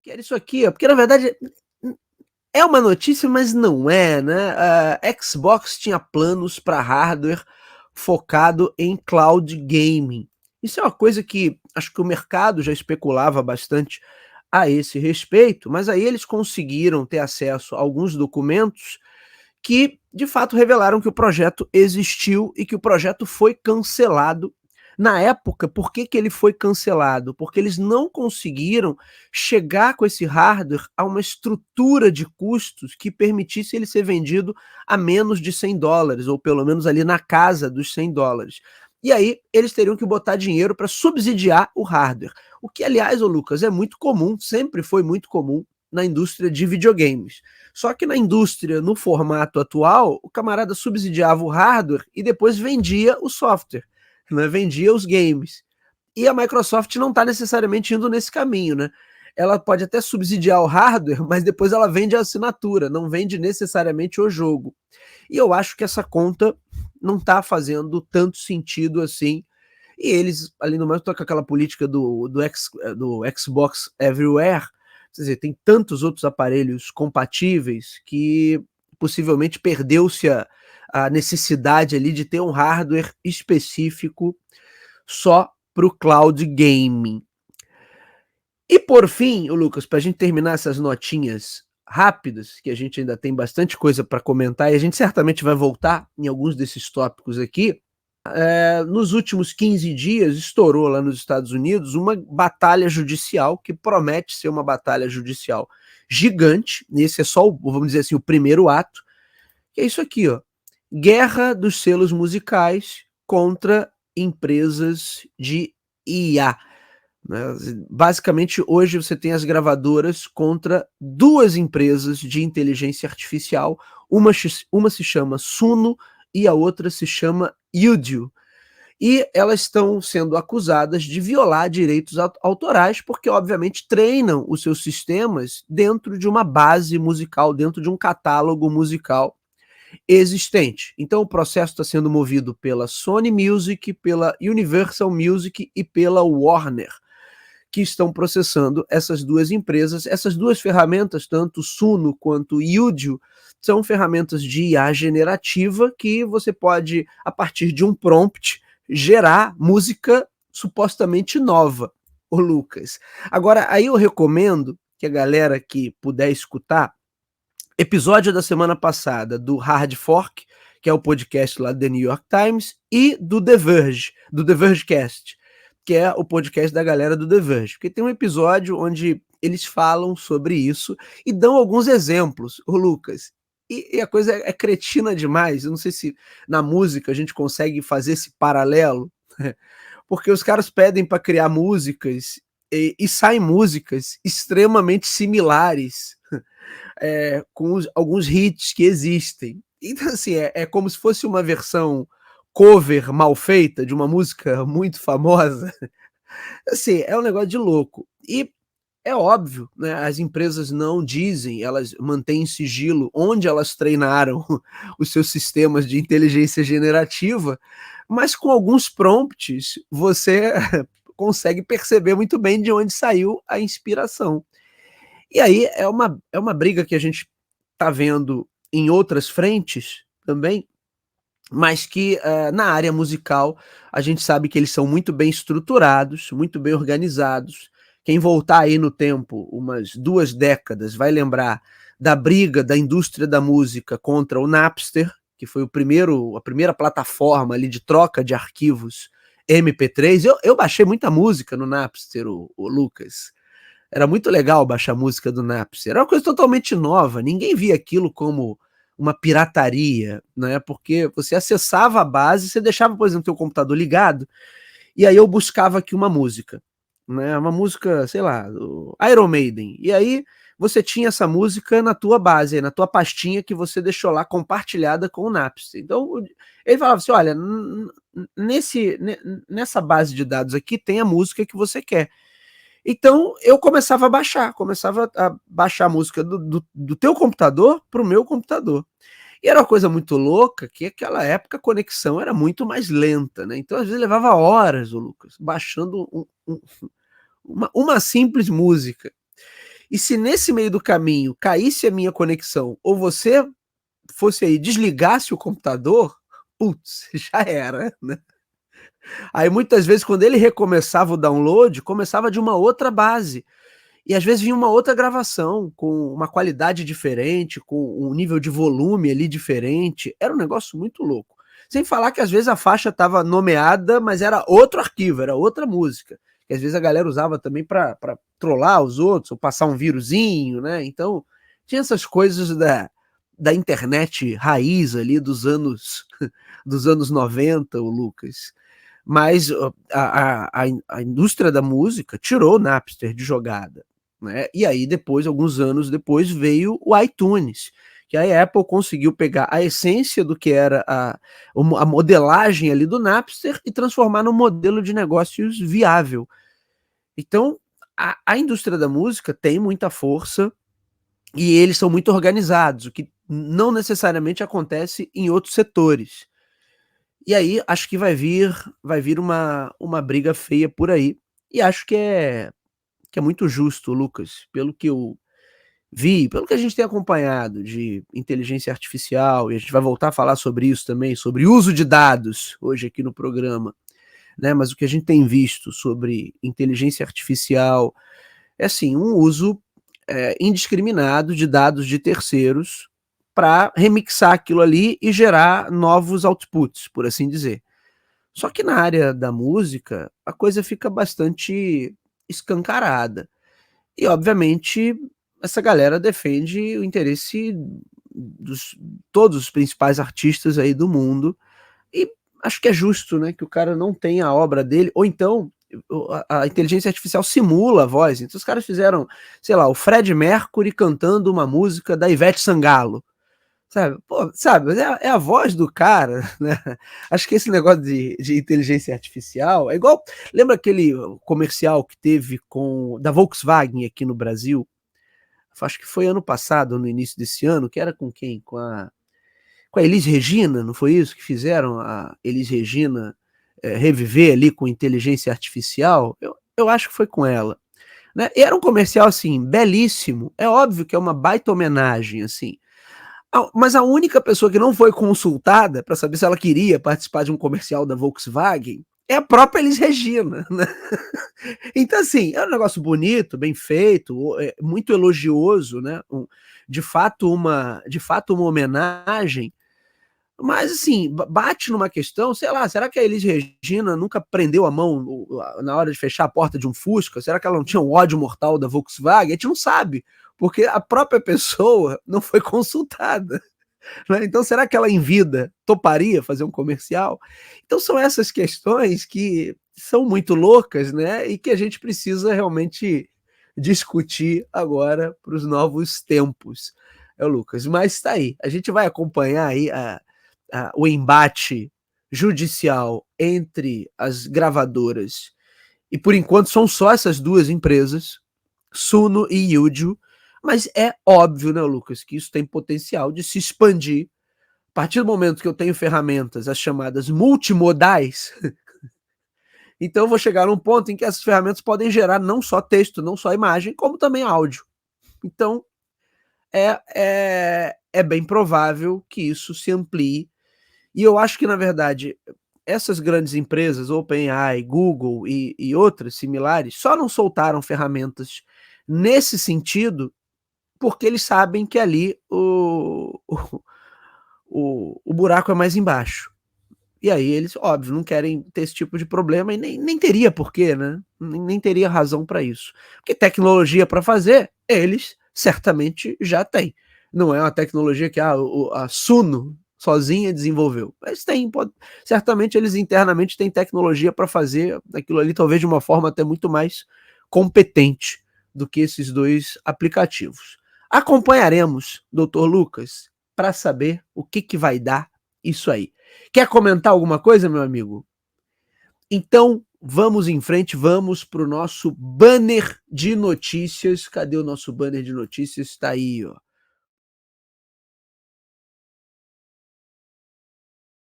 Que era isso aqui, ó, porque na verdade é uma notícia, mas não é, né? A Xbox tinha planos para hardware focado em cloud gaming. Isso é uma coisa que acho que o mercado já especulava bastante a esse respeito, mas aí eles conseguiram ter acesso a alguns documentos que de fato revelaram que o projeto existiu e que o projeto foi cancelado. Na época, por que ele foi cancelado? Porque eles não conseguiram chegar com esse hardware a uma estrutura de custos que permitisse ele ser vendido a menos de $100, ou pelo menos ali na casa dos $100. E aí eles teriam que botar dinheiro para subsidiar o hardware. O que, aliás, ô Lucas, é muito comum, sempre foi muito comum na indústria de videogames. Só que na indústria, no formato atual, o camarada subsidiava o hardware e depois vendia o software, né? Vendia os games. E a Microsoft não está necessariamente indo nesse caminho, né? Ela pode até subsidiar o hardware, mas depois ela vende a assinatura, não vende necessariamente o jogo. E eu acho que essa conta não está fazendo tanto sentido assim. E eles, ali no mais, estão com aquela política do Xbox Everywhere. Quer dizer, tem tantos outros aparelhos compatíveis que possivelmente perdeu-se a necessidade ali de ter um hardware específico só para o cloud gaming. E por fim, o Lucas, para a gente terminar essas notinhas rápidas, que a gente ainda tem bastante coisa para comentar, e a gente certamente vai voltar em alguns desses tópicos aqui. Nos últimos 15 dias, estourou lá nos Estados Unidos uma batalha judicial que promete ser uma batalha judicial gigante. Esse é só, vamos dizer assim, o primeiro ato, que é isso aqui, ó. Guerra dos selos musicais contra empresas de IA. Né? Basicamente, hoje você tem as gravadoras contra duas empresas de inteligência artificial. Uma se chama Suno e a outra se chama Udio. E elas estão sendo acusadas de violar direitos autorais, porque, obviamente, treinam os seus sistemas dentro de uma base musical, dentro de um catálogo musical existente. Então, o processo está sendo movido pela Sony Music, pela Universal Music e pela Warner, que estão processando essas duas empresas. Essas duas ferramentas, tanto Suno quanto Udio, são ferramentas de IA generativa que você pode, a partir de um prompt, gerar música supostamente nova, o Lucas. Agora, aí eu recomendo que a galera que puder escutar, episódio da semana passada do Hard Fork, que é o podcast lá do The New York Times, e do The Verge, do The Vergecast, que é o podcast da galera do The Verge. Porque tem um episódio onde eles falam sobre isso e dão alguns exemplos, o Lucas. E a coisa é cretina demais. Eu não sei se na música a gente consegue fazer esse paralelo, porque os caras pedem para criar músicas e saem músicas extremamente similares, com alguns hits que existem. Então, assim, é como se fosse uma versão cover mal feita de uma música muito famosa. Assim, é um negócio de louco. E é óbvio, né? As empresas não dizem, elas mantêm sigilo onde elas treinaram os seus sistemas de inteligência generativa, mas com alguns prompts você consegue perceber muito bem de onde saiu a inspiração. E aí é uma briga que a gente está vendo em outras frentes também, mas que na área musical a gente sabe que eles são muito bem estruturados, muito bem organizados. Quem voltar aí no tempo, umas 2 décadas, vai lembrar da briga da indústria da música contra o Napster, que foi a primeira plataforma ali de troca de arquivos MP3. Eu baixei muita música no Napster, o Lucas. Era muito legal baixar música do Napster. Era uma coisa totalmente nova. Ninguém via aquilo como uma pirataria, né? Porque você acessava a base, você deixava, por exemplo, o teu computador ligado, e aí eu buscava aqui uma música, né? Uma música, sei lá, do Iron Maiden. E aí você tinha essa música na tua base, na tua pastinha que você deixou lá compartilhada com o Napster. Então, ele falava assim: olha, nessa base de dados aqui tem a música que você quer. Então eu começava a baixar a música do teu computador para o meu computador. E era uma coisa muito louca que naquela época a conexão era muito mais lenta, né? Então às vezes levava horas, o Lucas, baixando uma simples música. E se nesse meio do caminho caísse a minha conexão, ou você fosse aí, desligasse o computador, putz, já era, né? Aí muitas vezes quando ele recomeçava o download, começava de uma outra base. E às vezes vinha uma outra gravação, com uma qualidade diferente, com um nível de volume ali diferente. Era um negócio muito louco. Sem falar que às vezes a faixa estava nomeada, mas era outro arquivo, era outra música. Que às vezes a galera usava também para trollar os outros, ou passar um vírusinho, né? Então, tinha essas coisas da internet raiz ali dos anos 90, o Lucas. Mas a indústria da música tirou o Napster de jogada, né? E aí depois, alguns anos depois, veio o iTunes, que a Apple conseguiu pegar a essência do que era a modelagem ali do Napster e transformar num modelo de negócios viável. Então, a indústria da música tem muita força e eles são muito organizados, o que não necessariamente acontece em outros setores. E aí acho que vai vir uma briga feia por aí. E acho que é muito justo, Lucas, pelo que eu vi, pelo que a gente tem acompanhado de inteligência artificial, e a gente vai voltar a falar sobre isso também, sobre uso de dados hoje aqui no programa, né? Mas o que a gente tem visto sobre inteligência artificial é assim, um uso indiscriminado de dados de terceiros para remixar aquilo ali e gerar novos outputs, por assim dizer. Só que na área da música, a coisa fica bastante escancarada. E, obviamente, essa galera defende o interesse dos todos os principais artistas aí do mundo. E acho que é justo, né, que o cara não tenha a obra dele, ou então a inteligência artificial simula a voz. Então os caras fizeram, sei lá, o Fred Mercury cantando uma música da Ivete Sangalo. Sabe, pô, sabe, é a voz do cara, né? Acho que esse negócio de inteligência artificial é igual. Lembra aquele comercial que teve da Volkswagen aqui no Brasil? Acho que foi ano passado, no início desse ano, que era com quem? Com a Elis Regina, não foi isso? Que fizeram a Elis Regina reviver ali com inteligência artificial? Eu acho que foi com ela. Né? E era um comercial, assim, belíssimo. É óbvio que é uma baita homenagem, assim. Mas a única pessoa que não foi consultada para saber se ela queria participar de um comercial da Volkswagen é a própria Elis Regina, né? Então, assim, é um negócio bonito, bem feito, muito elogioso, né? De fato uma homenagem, mas, assim, bate numa questão, sei lá, será que a Elis Regina nunca prendeu a mão na hora de fechar a porta de um Fusca? Será que ela não tinha um ódio mortal da Volkswagen? A gente não sabe, porque a própria pessoa não foi consultada. Né? Então, será que ela em vida toparia fazer um comercial? Então, são essas questões que são muito loucas, né? E que a gente precisa realmente discutir agora para os novos tempos, Lucas. Mas está aí, a gente vai acompanhar aí o embate judicial entre as gravadoras, e por enquanto são só essas duas empresas, Suno e Yudio, mas é óbvio, né, Lucas, que isso tem potencial de se expandir. A partir do momento que eu tenho ferramentas, as chamadas multimodais, então eu vou chegar num ponto em que essas ferramentas podem gerar não só texto, não só imagem, como também áudio. Então, é bem provável que isso se amplie. E eu acho que, na verdade, essas grandes empresas, OpenAI, Google e outras similares, só não soltaram ferramentas nesse sentido porque eles sabem que ali o buraco é mais embaixo. E aí eles, óbvio, não querem ter esse tipo de problema e nem teria porquê, né? Nem teria razão para isso. Porque tecnologia para fazer, eles certamente já têm. Não é uma tecnologia que a Suno sozinha desenvolveu. Mas certamente eles internamente têm tecnologia para fazer aquilo ali, talvez de uma forma até muito mais competente do que esses dois aplicativos. Acompanharemos, doutor Lucas, para saber o que vai dar isso aí. Quer comentar alguma coisa, meu amigo? Então, vamos em frente, vamos para o nosso banner de notícias. Cadê o nosso banner de notícias? Está aí, ó.